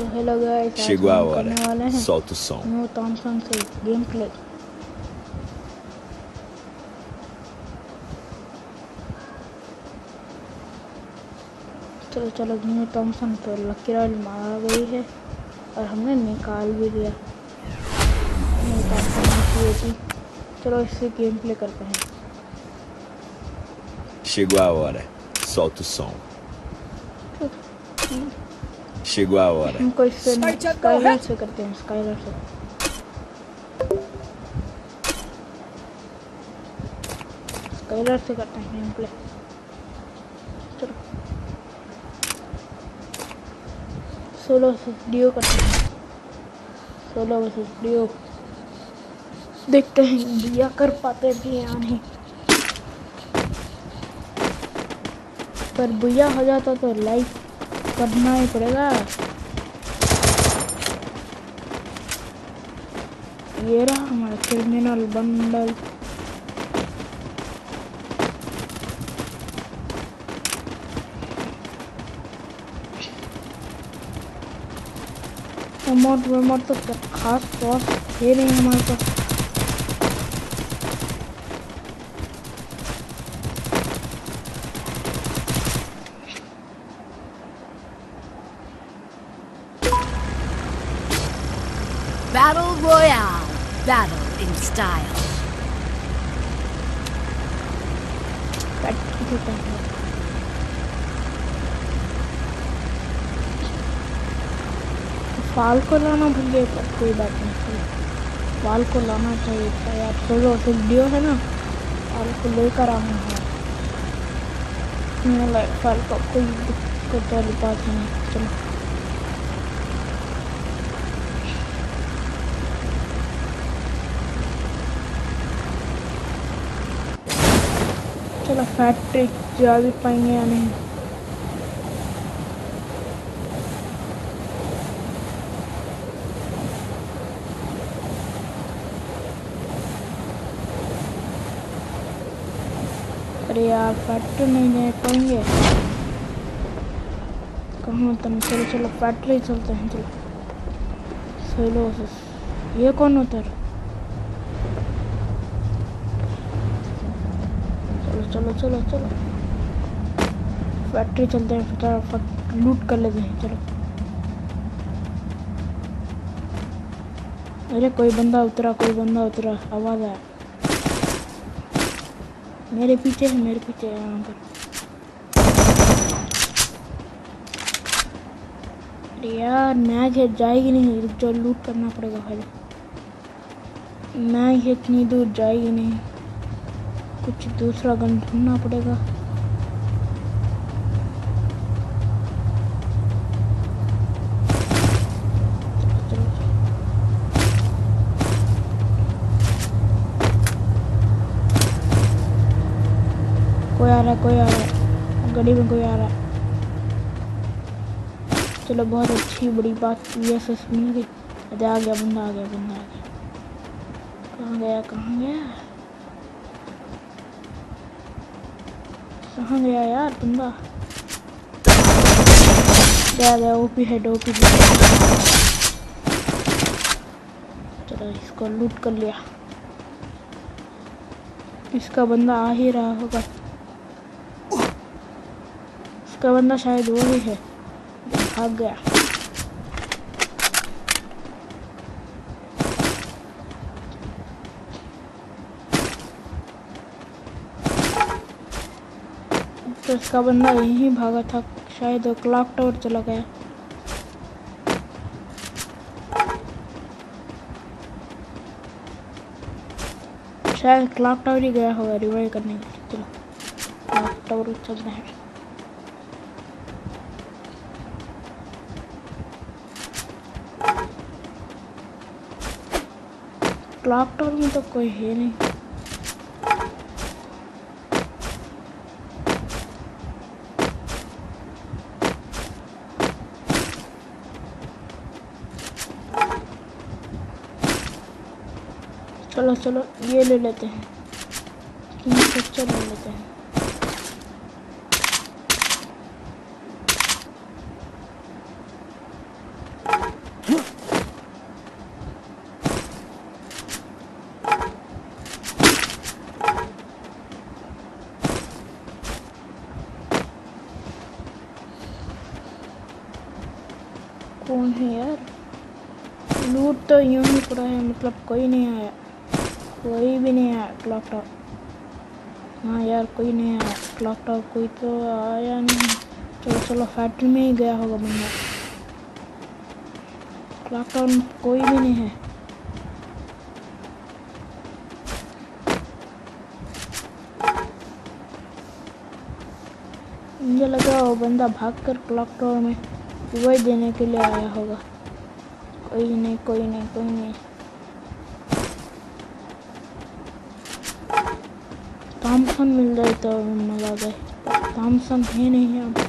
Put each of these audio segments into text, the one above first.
तो hello guys, आज Chegou a हम hora. करने वाले हैं Solta o som. न्यू थॉमसन से गेम प्ले। चलो चलो, न्यू थॉमसन तो लकी रॉयल मारा गई है और हमने निकाल भी दिया न्यू थॉमसन की। चलो इससे गेम प्ले करते हैं। Chegou a hora. Solta o som. Chegou a hora. हमको इससे स्काइलर से करते हैं, स्काइलर से। स्काइलर से करते हैं गेम प्ले। चलो सोलो वीडियो करते हैं, सोलो वर्सेस वीडियो। देखते हैं भैया कर पाते भी या नहीं। पर भैया हो जाता तो लाइक करना ही पड़ेगा। ये रहा हमारा क्रिमिनल बंडल। अमाउंट तो खास बॉस है नहीं हमारे पास। Battle Royale. Battle in style. फाल को लाना भूल गए, पर कोई बात नहीं, फाल को लाना चाहिए था यार। सोलो से वीडियो है ना, फाल को लेकर आना है। फाल को कोई दिक्कत वाली बात नहीं। चलो चलो फैक्ट्री जा भी पाएंगे या नहीं। अरे यार फैक्ट्री नहीं जा पाएंगे, कहाँ तुम। चलो चलो फैक्ट्री चलते हैं। चलो सोलो ये कौन उतर। चलो चलो चलो फैक्ट्री चलते हैं, फटाफट लूट कर लेते हैं। चलो अरे कोई बंदा उतरा, कोई बंदा उतरा, आवाज आया। मेरे पीछे है, मेरे पीछे है यहाँ पर। अरे यार मैच है, जाएगी नहीं, जो लूट करना पड़ेगा भाई। मैच है इतनी दूर, जाएगी नहीं, कुछ दूसरा गन ढूंढना पड़ेगा। कोई आ रहा है, कोई आ रहा है, गाड़ी में कोई आ रहा है। चलो बहुत अच्छी बड़ी बात वीएसएस मिल गई। अरे आ गया बंदा, आ गया बंदा, आ गया। कहाँ गया, कहाँ गया, कहाँ गया यार बंदा। गया गया, ओपी हेड, ओपी हेड। चलो इसको लूट कर लिया। इसका बंदा आ ही रहा होगा, इसका बंदा शायद वो ही है, भाग गया। तो इसका बंदा यहीं भागा था, शायद वो क्लॉक टावर चला गया। शायद क्लॉक टावर ही गया होगा रिवाइव करने के लिए। चलो क्लॉक टावर चलते हैं। क्लॉक टावर में तो कोई है नहीं। चलो चलो ये ले लेते हैं, ले लेते हैं। कौन है यार? लूट तो यूं ही पड़ा है, मतलब कोई नहीं आया, कोई भी नहीं आया। क्लॉक टावर, हाँ यार कोई नहीं आया। क्लॉक टावर कोई तो आया नहीं। चलो चलो, फैक्ट्री में ही गया होगा बंदा। क्लॉक टावर में कोई भी नहीं है। मुझे लगा वो बंदा भागकर क्लॉक टावर में वही देने के लिए आया होगा। कोई नहीं कोई नहीं कोई नहीं। थॉमसन मिल जाए तो मजा आ जाए, थॉमसन है नहीं है अब।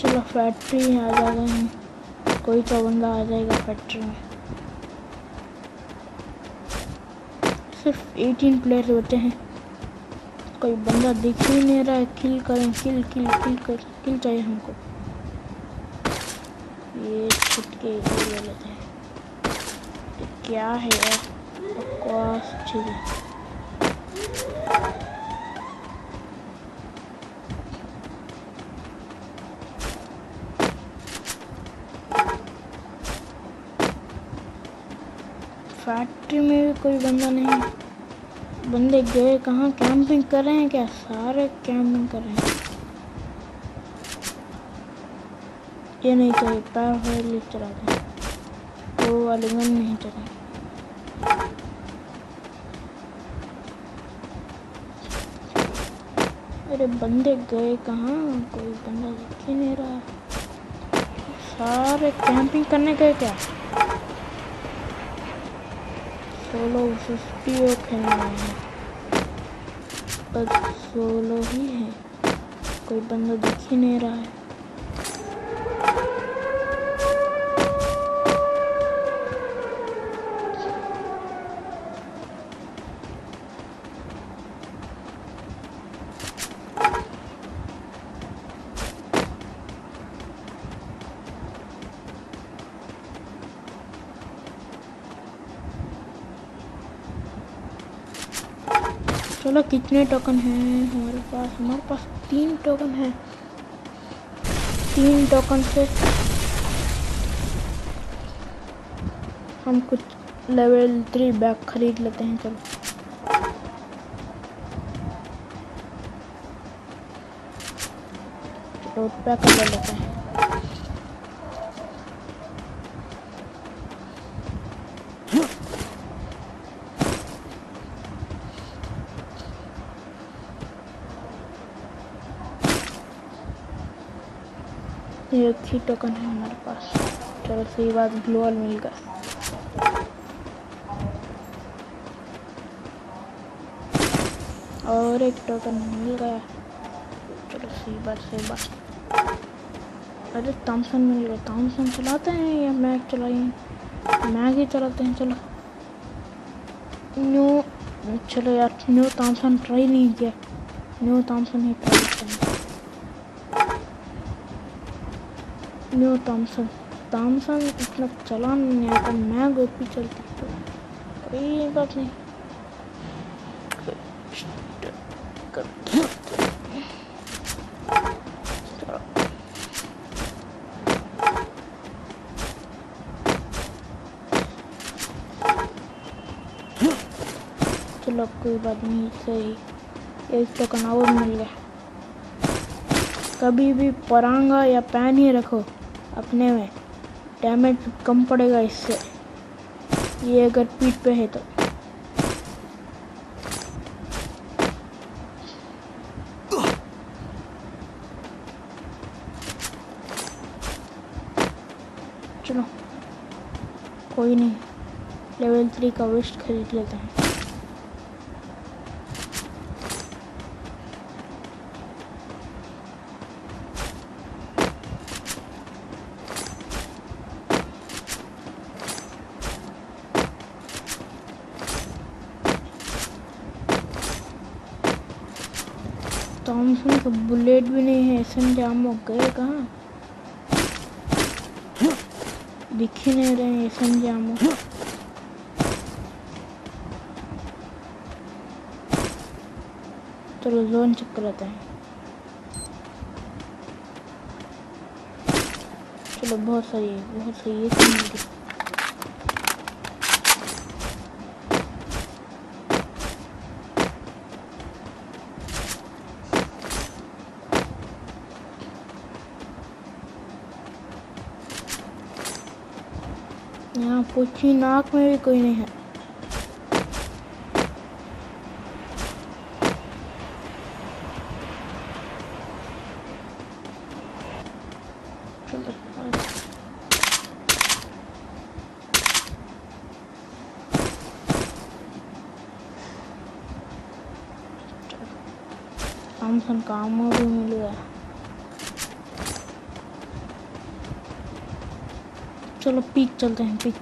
चलो फैक्ट्री आ जा गए हैं, कोई तो बंदा आ जाएगा फैक्ट्री में। सिर्फ 18 प्लेयर बचे हैं, कोई बंदा दिख ही नहीं रहा है। किल करें, किल किल किल कर, किल चाहिए हमको। ये छुटके ये ले लेते हैं। ये क्या है यार, बकवास चीज़ है। फैक्ट्री में भी कोई बंदा नहीं। बंदे गए कहाँ? कैंपिंग कर रहे हैं क्या? सारे कैंपिंग कर रहे हैं। ये नहीं चाहिए, पैर वाली चलाते हैं, वो वाली गन नहीं चलाए। अरे बंदे गए कहाँ? कोई बंदा दिख ही नहीं रहा। सारे कैंपिंग करने गए क्या? सोलो सुस्तियों खेलना है, बस सोलो ही है, कोई बंदा दिख ही नहीं रहा है। चलो कितने टोकन हैं हमारे पास? हमारे पास 3 टोकन है। 3 टोकन से हम कुछ लेवल 3 बैग खरीद लेते हैं। चलो चलो पैक ले लेते हैं। एक ही टोकन है हमारे पास। चलो सही बात, ग्लोअल मिल गया। और एक टोकन मिल गया। चलो सही बात। अरे थॉमसन मिल गया। थॉमसन चलाते हैं या मैग चलाइए? मैग ही चलाते हैं। चलो चलो यार, न्यू थॉमसन ट्राई नहीं किया, न्यू थॉमसन ही ट्राई करते हैं। न्यू थॉमसन इतना चलाना नहीं आता, मैग ओपी चलती है। कोई बात नहीं, चलो कोई बात नहीं। सही, एक टोकन और मिल गया। कभी भी परांगा या पैन ही रखो अपने में, डैमेज कम पड़ेगा इससे। ये अगर पीठ पे है तो। चलो कोई नहीं, लेवल 3 का वेस्ट खरीद लेते हैं। थॉमसन का बुलेट भी नहीं है, एसएमजी आमो गए कहाँ? दिख ही नहीं रहे एसएमजी आमो। चलो जोन चेक कराते हैं। चलो बहुत सही है, बहुत सही है। यहाँ पूछी नाक में भी कोई नहीं है। चलो थॉमसन का आमो भी मिल गया। चलो पीक चलते हैं, पीक।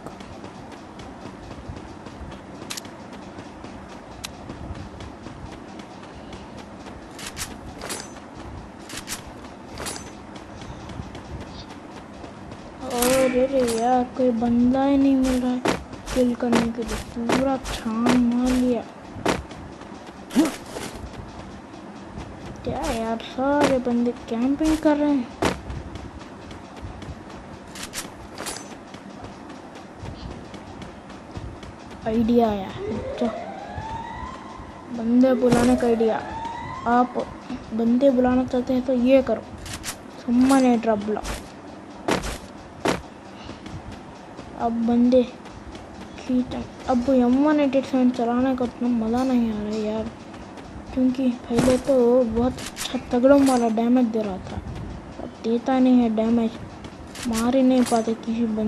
अरे यार कोई बंदा ही नहीं मिल रहा है किल करने के लिए, पूरा छान मार लिया। क्या यार सारे बंदे कैंपिंग कर रहे हैं। आइडिया आया, तो बंदे बुलाने का आइडिया। आप बंदे बुलाना चाहते हैं तो ये करो, सम्मान है ड्रॉप बुलाओ। अब बंदे खींच। अब M187 चलाने का उतना मज़ा नहीं आ रहा है यार, क्योंकि पहले तो बहुत अच्छा तगड़ों वाला डैमेज दे रहा था, अब देता नहीं है डैमेज, मार ही नहीं पाते किसी बंदे।